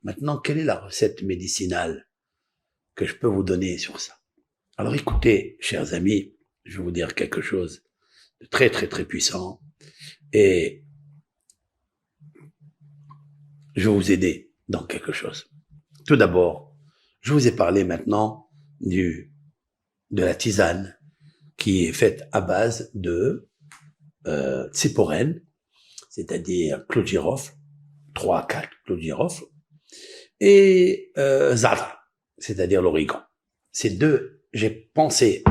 Maintenant, quelle est la recette médicinale que je peux vous donner sur ça? Alors écoutez, chers amis, je vais vous dire quelque chose de très très très puissant et je vais vous aider dans quelque chose. Tout d'abord, je vous ai parlé maintenant de la tisane qui est faite à base de tsiporène, c'est-à-dire clou de girofle, 3 à 4 clous de girofle, et za'atar, c'est-à-dire l'origan. Ces deux, j'ai pensé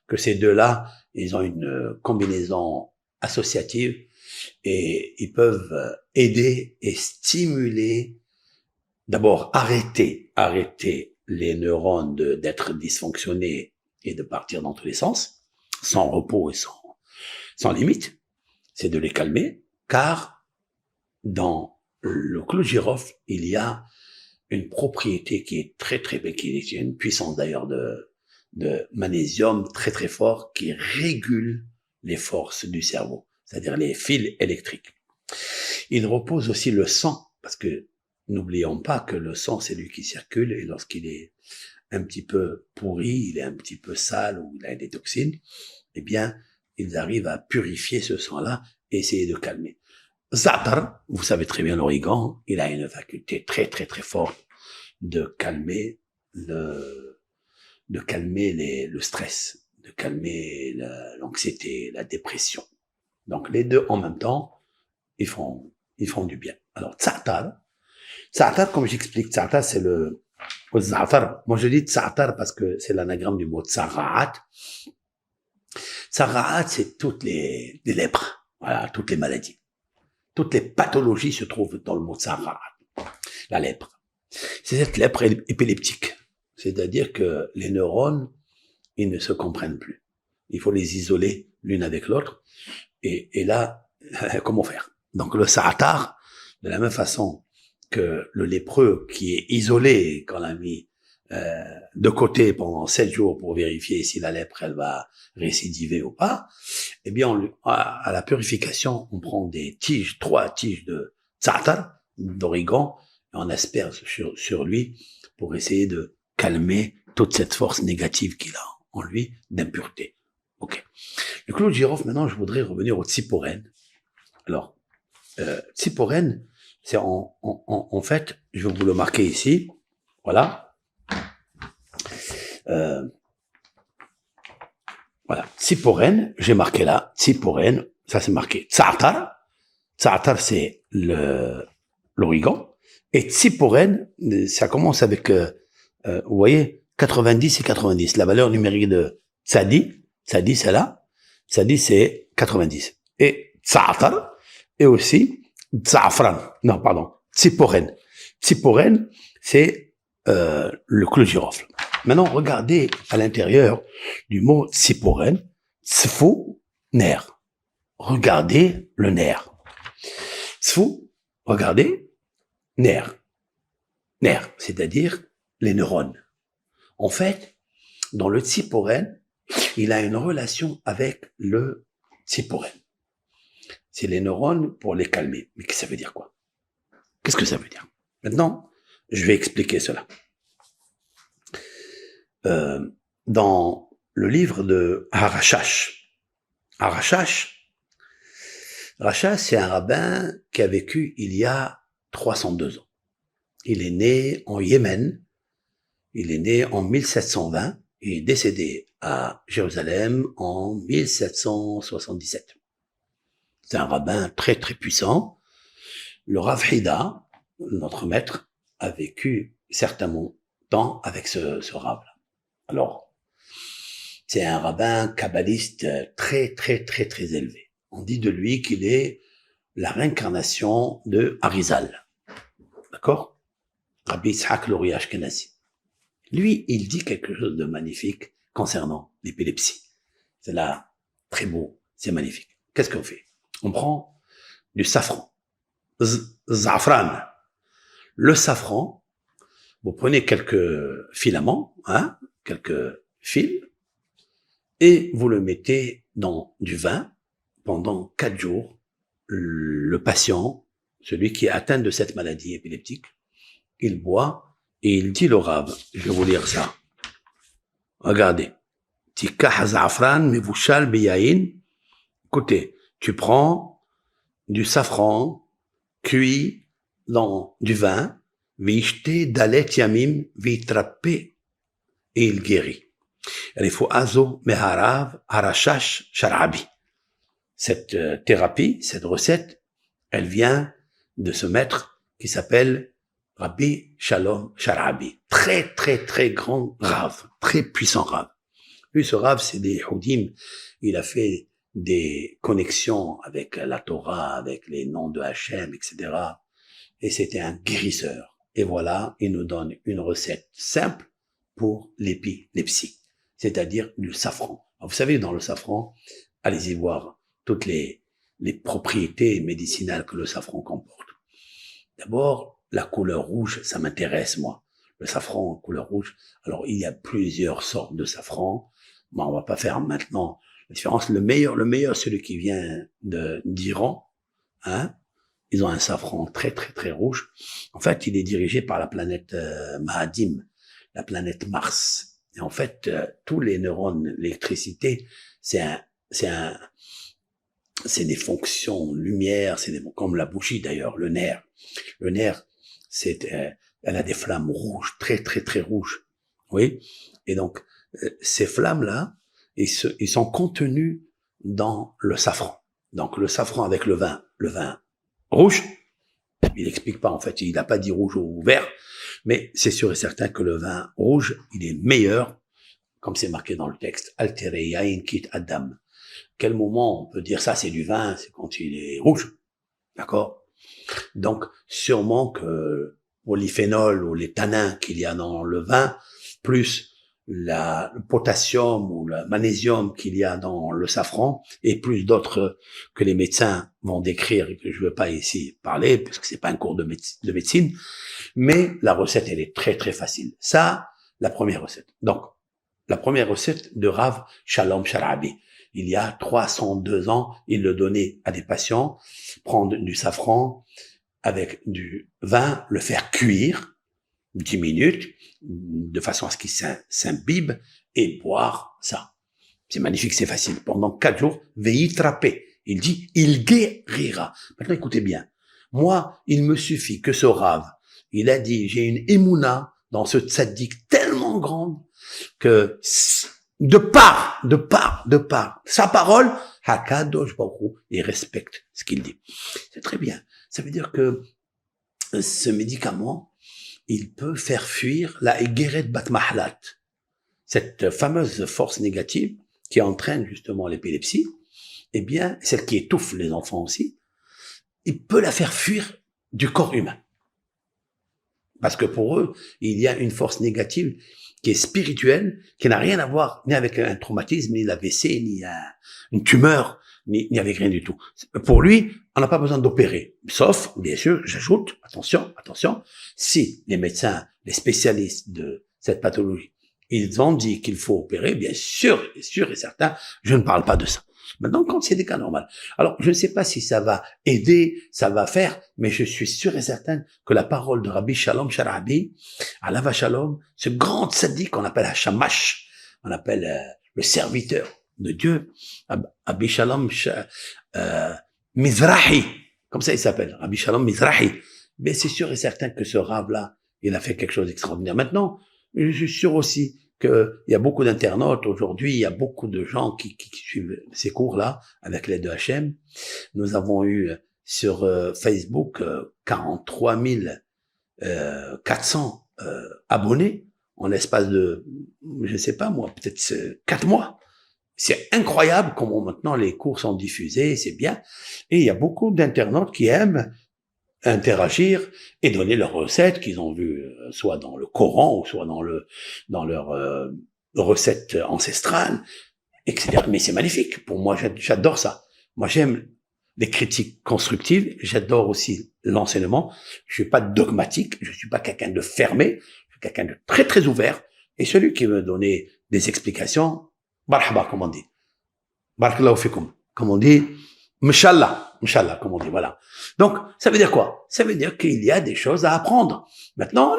que ces deux-là, ils ont une combinaison associative et ils peuvent aider et stimuler, d'abord arrêter les neurones d'être dysfonctionnés et de partir dans tous les sens, sans repos et sans limite, c'est de les calmer, car dans le clou de girofle, il y a une propriété qui est très très belle, qui est une puissance d'ailleurs de magnésium très très fort, qui régule les forces du cerveau, c'est-à-dire les fils électriques. Il repose aussi le sang, parce que n'oublions pas que le sang, c'est lui qui circule, et lorsqu'il est un petit peu pourri, il est un petit peu sale, ou il a des toxines, eh bien, ils arrivent à purifier ce sang-là et essayer de calmer. Za'atar, vous savez très bien l'origan, il a une faculté très très très forte de calmer le stress, de calmer l'anxiété, la dépression. Donc les deux en même temps, ils font du bien. Alors za'atar, comme j'explique, za'atar c'est le za'atar. Moi je dis za'atar parce que c'est l'anagramme du mot tsara'at. Tsara'at, c'est toutes les lèpres, voilà, toutes les maladies. Toutes les pathologies se trouvent dans le mot tsara'at, la lèpre. C'est cette lèpre épileptique. C'est-à-dire que les neurones, ils ne se comprennent plus. Il faut les isoler l'une avec l'autre. Et là, comment faire? Donc le za'atar, de la même façon que le lépreux qui est isolé, qu'on a mis de côté pendant 7 jours pour vérifier si la lèpre elle va récidiver ou pas, eh bien à la purification, on prend des tiges, 3 tiges de za'atar, d'origan, et on asperge sur lui pour essayer de calmer toute cette force négative qu'il a en lui d'impureté. Ok. Le clou de girofle, maintenant, je voudrais revenir au tsiporène. Alors, tsiporène, c'est en fait, je vais vous le marquer ici. Voilà. Voilà. Tsiporène, j'ai marqué là. Tsiporène, ça c'est marqué. Za'atar. Za'atar, c'est l'origan. Et tsiporène, ça commence avec, vous voyez, 90 et 90. La valeur numérique de Tsadi, c'est là. Tsadi, c'est 90. Et za'atar, et aussi za'afran. Non, pardon. Tsiporène. Tsiporène, c'est le clou de girofle. Maintenant, regardez à l'intérieur du mot tsiporène, tsfou, nerf. Regardez le nerf. Tsfou, regardez, nerf. Nerf, c'est-à-dire les neurones. En fait, dans le tsiporène, il a une relation avec le tsiporène. C'est les neurones pour les calmer. Mais ça veut dire quoi? Qu'est-ce que ça veut dire? Maintenant, je vais expliquer cela. Dans le livre de Harachash, c'est un rabbin qui a vécu il y a 302 ans. Il est né en Yémen, il est né en 1720 et est décédé à Jérusalem en 1777. C'est un rabbin très très puissant. Le Rav Hida, notre maître, a vécu certainement temps avec ce Rav. Alors, c'est un rabbin kabbaliste très très très très élevé. On dit de lui qu'il est la réincarnation de Arizal. D'accord? Rabbi Yitzhak Lori Ashkenazi. Lui, il dit quelque chose de magnifique concernant l'épilepsie. C'est là très beau, c'est magnifique. Qu'est-ce qu'on fait? On prend du safran, za'afran. Le safran, vous prenez quelques filaments, quelques fils, et vous le mettez dans du vin pendant 4 jours. Le patient, celui qui est atteint de cette maladie épileptique, il boit et il dit le Rav. Je vais vous lire ça. Regardez. Tikah za'afran mivouchal biyain. Écoutez, tu prends du safran cuit dans du vin, vishte dalet yamim vitrappé et il guérit. Rifuazo meharav arashash sharabi. Cette thérapie, cette recette, elle vient de ce maître qui s'appelle Rabbi Shalom Sharabi. Très, très, très grand Rav, très puissant Rav. Lui, ce Rav, c'est des Houdim. Il a fait des connexions avec la Torah, avec les noms de Hachem, etc. Et c'était un guérisseur. Et voilà, il nous donne une recette simple pour l'épilepsie, c'est-à-dire du safran. Alors, vous savez, dans le safran, allez-y voir toutes les propriétés médicinales que le safran comporte. D'abord, la couleur rouge, ça m'intéresse, moi. Le safran en couleur rouge. Alors, il y a plusieurs sortes de safran. Bon, on va pas faire maintenant la différence. Le meilleur, celui qui vient d'Iran, hein. Ils ont un safran très, très, très rouge. En fait, il est dirigé par la planète Mahadim, la planète Mars. Et en fait, tous les neurones, l'électricité, c'est des fonctions lumière, comme la bougie d'ailleurs, le nerf. Le nerf, elle a des flammes rouges, très, très, très rouges. Oui. Et donc, ces flammes-là, ils sont contenus dans le safran. Donc, le safran avec le vin rouge, il explique pas, en fait, il n'a pas dit rouge ou vert, mais c'est sûr et certain que le vin rouge, il est meilleur, comme c'est marqué dans le texte, altéré yain kit adam. Quel moment on peut dire ça, c'est du vin, c'est quand il est rouge. D'accord? Donc, sûrement que polyphénol ou les tanins qu'il y a dans le vin, plus le potassium ou le magnésium qu'il y a dans le safran, et plus d'autres que les médecins vont décrire et que je ne veux pas ici parler, parce que c'est pas un cours de médecine, mais la recette, elle est très, très facile. Ça, la première recette. Donc, la première recette de Rav Shalom Sharabi. Il y a 302 ans, il le donnait à des patients, prendre du safran avec du vin, le faire cuire 10 minutes, de façon à ce qu'il s'imbibe, et boire ça. C'est magnifique, c'est facile. Pendant 4 jours, veillez trapper. Il dit, il guérira. Maintenant, écoutez bien. Moi, il me suffit que ce Rav, il a dit, j'ai une émouna dans ce tzaddik tellement grande que de part, sa parole, Hakadosh Baruch Hu, il respecte ce qu'il dit. C'est très bien. Ça veut dire que ce médicament, il peut faire fuir la Egeret Bat Mahlat, cette fameuse force négative qui entraîne justement l'épilepsie, eh bien, celle qui étouffe les enfants aussi, il peut la faire fuir du corps humain. Parce que pour eux, il y a une force négative qui est spirituelle, qui n'a rien à voir ni avec un traumatisme, ni l'AVC, ni une tumeur, ni avec rien du tout. Pour lui, on n'a pas besoin d'opérer. Sauf, bien sûr, j'ajoute, attention, si les médecins, les spécialistes de cette pathologie, ils ont dit qu'il faut opérer, bien sûr et certain, je ne parle pas de ça. Maintenant, quand c'est des cas normaux. Alors, je ne sais pas si ça va aider, ça va faire, mais je suis sûr et certain que la parole de Rabbi Shalom Sharabi, Alava Shalom, ce grand tzaddik qu'on appelle Hashamash, on appelle le serviteur de Dieu, Rabbi Shalom Mizrahi, comme ça il s'appelle, Rabbi Shalom Mizrahi. Mais c'est sûr et certain que ce Rav-là, il a fait quelque chose d'extraordinaire. Maintenant, je suis sûr aussi qu'il y a beaucoup d'internautes aujourd'hui, il y a beaucoup de gens qui suivent ces cours-là avec l'aide de Hachem. Nous avons eu sur Facebook 43 400 abonnés en l'espace de, je sais pas moi, peut-être 4 mois. C'est incroyable comment maintenant les cours sont diffusés, c'est bien. Et il y a beaucoup d'internautes qui aiment interagir et donner leurs recettes qu'ils ont vues soit dans le Coran ou soit dans leur recette ancestrale, etc. Mais c'est magnifique. Pour moi, j'adore ça. Moi, j'aime les critiques constructives. J'adore aussi l'enseignement. Je suis pas dogmatique. Je suis pas quelqu'un de fermé. Je suis quelqu'un de très, très ouvert. Et celui qui veut donner des explications, marhaba, comme on dit. Barakallahu fikum. Comme on dit, Inch'Allah, comme on dit, voilà. Donc, ça veut dire quoi? Ça veut dire qu'il y a des choses à apprendre. Maintenant, on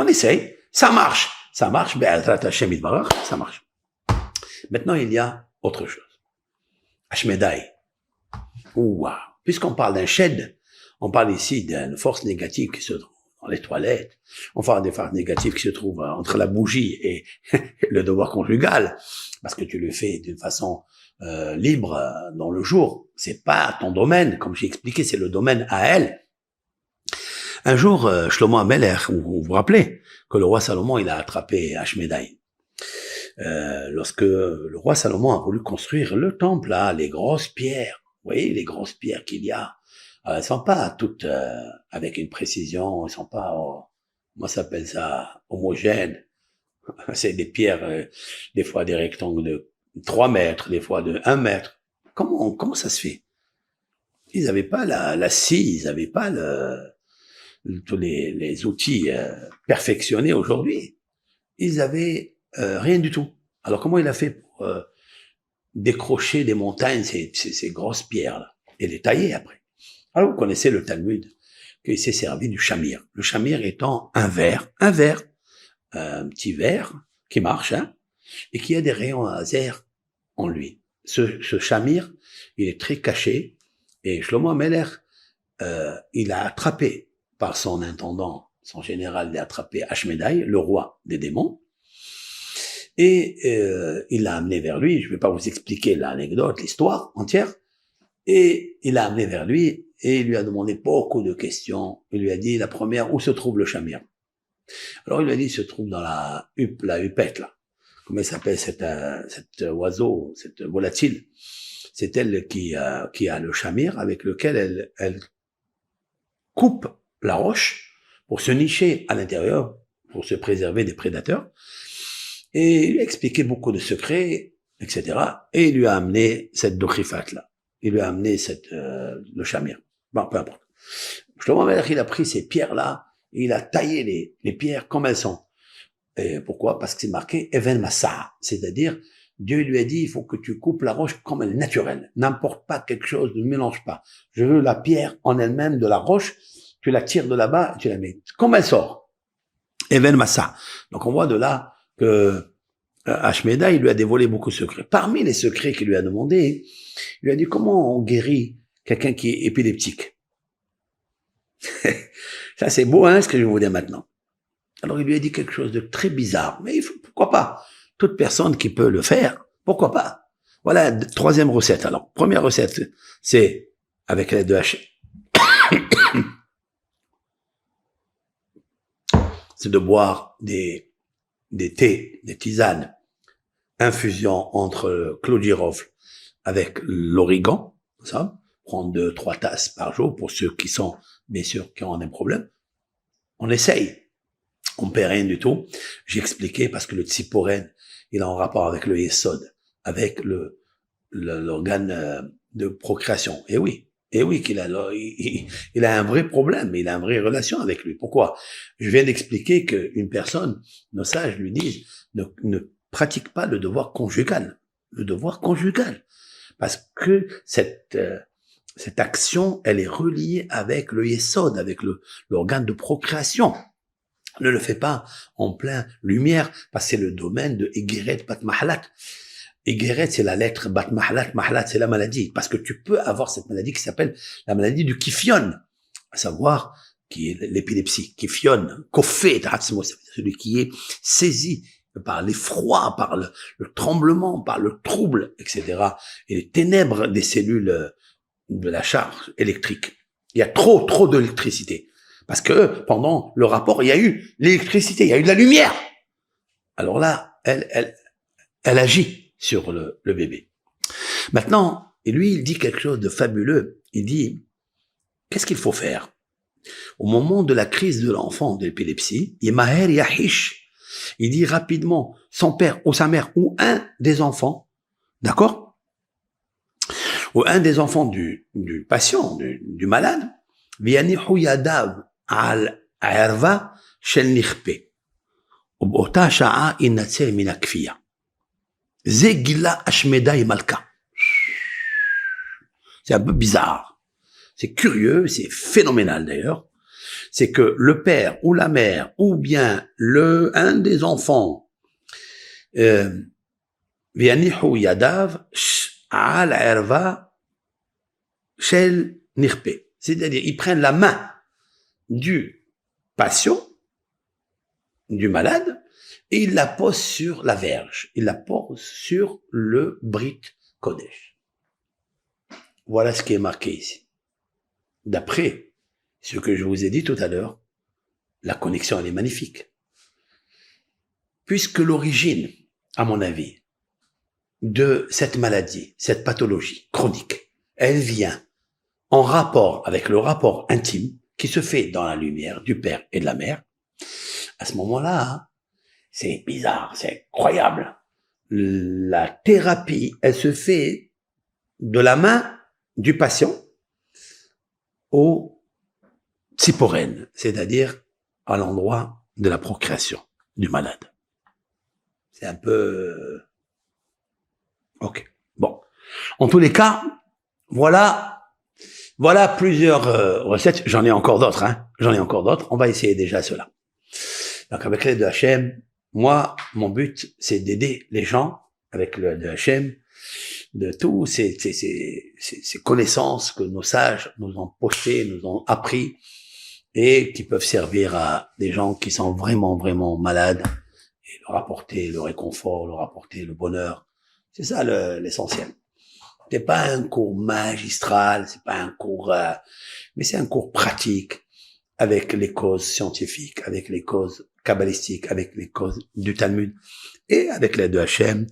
essaye, ça marche, be'ezrat Hashem yitbarach, ça marche. Maintenant, il y a autre chose. Ashmedai. Ouah. Puisqu'on parle d'un shed, on parle ici d'une force négative qui se trouve dans les toilettes. On parle des forces négatives qui se trouvent entre la bougie et le devoir conjugal. Parce que tu le fais d'une façon libre dans le jour. C'est pas ton domaine. Comme j'ai expliqué, c'est le domaine à elle. Un jour, Shlomo Ameler, vous vous rappelez que le roi Salomon, il a attrapé Ashmedai. Lorsque le roi Salomon a voulu construire le temple, là, les grosses pierres, vous voyez, les grosses pierres qu'il y a, elles sont pas toutes avec une précision, elles sont pas, moi ça s'appelle ça, homogènes. C'est des pierres, des fois des rectangles de 3 mètres, des fois de 1 mètre. Comment ça se fait? Ils n'avaient pas la scie, ils n'avaient pas tous les outils perfectionnés aujourd'hui. Ils avaient rien du tout. Alors comment il a fait pour décrocher des montagnes, ces grosses pierres-là, et les tailler après? Alors vous connaissez le Talmud, qu'il s'est servi du shamir. Le shamir étant un verre, un petit verre qui marche, hein, et qui a des rayons laser en lui. Ce shamir, il est très caché, et Shlomo Ameler, il a attrapé par son intendant, son général, il a attrapé Ashmedai, le roi des démons, et il l'a amené vers lui. Je ne vais pas vous expliquer l'anecdote, l'histoire entière, et il l'a amené vers lui, et il lui a demandé beaucoup de questions. Il lui a dit, la première, où se trouve le shamir? Alors il lui a dit, il se trouve dans la hupette, là. Comment elle s'appelle, cet oiseau, cette volatile? C'est elle qui a le shamir avec lequel elle coupe la roche pour se nicher à l'intérieur, pour se préserver des prédateurs. Et il lui a expliqué beaucoup de secrets, etc. Et il lui a amené cette dokrifat-là. Il lui a amené le shamir. Bon, peu importe. Shlomo Ameler, il a pris ces pierres-là, et il a taillé les pierres comme elles sont. Et pourquoi? Parce que c'est marqué Even Massa, c'est-à-dire Dieu lui a dit, il faut que tu coupes la roche comme elle est naturelle. N'importe pas quelque chose, ne mélange pas. Je veux la pierre en elle-même de la roche, tu la tires de là-bas, et tu la mets comme elle sort. Even Massa. Donc on voit de là que Ashmedai, il lui a dévoilé beaucoup de secrets. Parmi les secrets qu'il lui a demandé, il lui a dit comment on guérit quelqu'un qui est épileptique. Ça c'est beau, hein, ce que je vais vous dire maintenant. Alors il lui a dit quelque chose de très bizarre, mais pourquoi pas? Toute personne qui peut le faire, pourquoi pas? Voilà, troisième recette. Alors, première recette, c'est avec l'aide de c'est de boire des thés, des tisanes, infusion entre le clou de girofle avec l'origan, ça, prendre 2-3 tasses par jour pour ceux qui sont, bien sûr, qui ont un problème. On essaye. On perd rien du tout. J'ai expliqué parce que le tziporen, il est en rapport avec le yesod, avec l'organe de procréation. Et oui qu'il a, il a un vrai problème, il a une vraie relation avec lui. Pourquoi? Je viens d'expliquer qu'une personne, nos sages lui disent, ne pratique pas le devoir conjugal. Le devoir conjugal. Parce que cette action, elle est reliée avec le yesod, avec l'organe de procréation. Ne le fais pas en plein lumière, parce que c'est le domaine de Egeret Bat Mahalat. Egeret, c'est la lettre Bat Mahalat, Mahalat, c'est la maladie. Parce que tu peux avoir cette maladie qui s'appelle la maladie du kifion, à savoir, qui est l'épilepsie. Kifion, kofé, celui qui est saisi par l'effroi, par le tremblement, par le trouble, etc. Et les ténèbres des cellules de la charge électrique. Il y a trop d'électricité. Parce que pendant le rapport, il y a eu l'électricité, il y a eu de la lumière. Alors là, elle agit sur le bébé. Maintenant, et lui, il dit quelque chose de fabuleux. Il dit, qu'est-ce qu'il faut faire? Au moment de la crise de l'enfant de l'épilepsie, Yemaher Yahish, il dit rapidement, son père ou sa mère ou un des enfants, d'accord? Ou un des enfants du patient, du malade, Vianihu Yadav, על הערווה של נכפה, ובאותה שעה ינצל מן הכפייה. זה גילה אשמדאי מלכה. C'est un peu bizarre. C'est curieux, c'est phénoménal d'ailleurs. C'est que le père ou la mère ou bien un des enfants ויניחו ידיו על הערווה של נכפה. C'est-à-dire, ils prennent la main du patient, du malade, et ils la posent sur la verge. Ils la posent sur le Brit Kodesh. Voilà ce qui est marqué ici. D'après ce que je vous ai dit tout à l'heure, la connexion, elle est magnifique. Puisque l'origine, à mon avis, de cette maladie, cette pathologie chronique, elle vient en rapport avec le rapport intime qui se fait dans la lumière du père et de la mère. À ce moment-là, c'est bizarre, c'est incroyable. La thérapie, elle se fait de la main du patient au tziporène, c'est-à-dire à l'endroit de la procréation du malade. C'est un peu... Ok. Bon. En tous les cas, voilà plusieurs recettes. J'en ai encore d'autres, J'en ai encore d'autres. On va essayer déjà cela. Donc, avec l'aide de Hachem, moi, mon but, c'est d'aider les gens avec l'aide de Hachem, de tous ces connaissances que nos sages nous ont postées, nous ont appris, et qui peuvent servir à des gens qui sont vraiment, vraiment malades, et leur apporter le réconfort, leur apporter le bonheur. C'est ça l'essentiel. C'est pas un cours magistral, c'est pas un cours, mais c'est un cours pratique avec les causes scientifiques, avec les causes kabbalistiques, avec les causes du Talmud et avec l'aide de Hachem.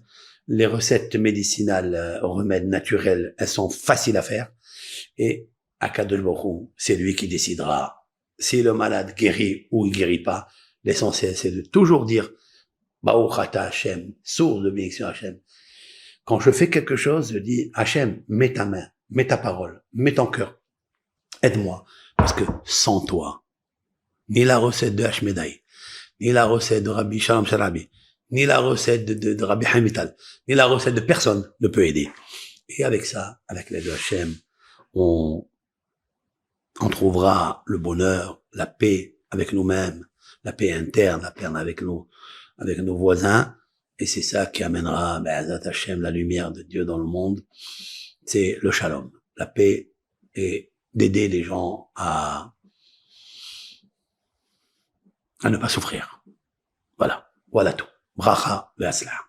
Les recettes médicinales, remèdes naturels, elles sont faciles à faire et Akadosh Baruch Hu, c'est lui qui décidera si le malade guérit ou il guérit pas. L'essentiel, c'est de toujours dire Baruch Ata Hachem, source de bénédiction Hachem. Quand je fais quelque chose, je dis, Hachem, mets ta main, mets ta parole, mets ton cœur. Aide-moi. Parce que sans toi, ni la recette de Hashmedai, ni la recette de Rabbi Shalom Sharabi, ni la recette de Rabbi Hamital, ni la recette de personne ne peut aider. Et avec ça, avec l'aide de Hachem, on trouvera le bonheur, la paix avec nous-mêmes, la paix interne, la paix avec nos voisins. Et c'est ça qui amènera, Be'ezrat Hashem, la lumière de Dieu dans le monde. C'est le shalom, la paix, et d'aider les gens à ne pas souffrir. Voilà tout. Bracha ve'atzlach.